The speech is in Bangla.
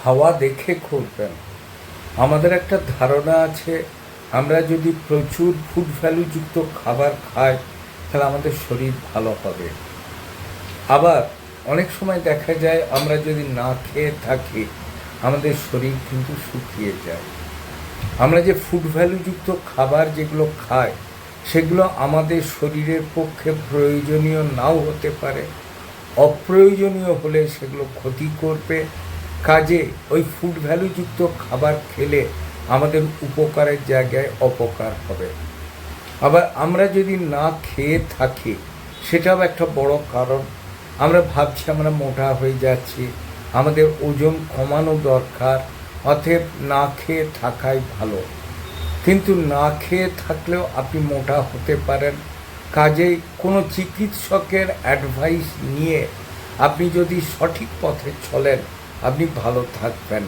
খাওয়া দেখে করবেন। আমাদের একটা ধারণা আছে, আমরা যদি প্রচুর ফুড ভ্যালুযুক্ত খাবার খাই তাহলে আমাদের শরীর ভালো হবে। আবার অনেক সময় দেখা যায় আমরা যদি না খেয়ে থাকি আমাদের শরীর কিন্তু শুকিয়ে যায়। আমরা যে ফুড ভ্যালুযুক্ত খাবার যেগুলো খাই সেগুলো আমাদের শরীরের পক্ষে প্রয়োজনীয় নাও হতে পারে, অপ্রয়োজনীয় হলে সেগুলো ক্ষতি করবে। কাজে ওই ফুড ভ্যালুযুক্ত খাবার খেলে আমাদের উপকারের জায়গায় অপকার হবে। আবার আমরা যদি না খেয়ে থাকি সেটাও একটা বড় কারণ। আমরা ভাবছি আমরা মোটা হয়ে যাচ্ছি, আমাদের ওজন কমানো দরকার, অতএব না খেয়ে থাকাই ভালো। কিন্তু না খেয়ে থাকলেও আপনি মোটা হতে পারেন। কাজেই কোনো চিকিৎসকের অ্যাডভাইস নিয়ে আপনি যদি সঠিক পথে চলেন আপনি ভালো থাকবেন।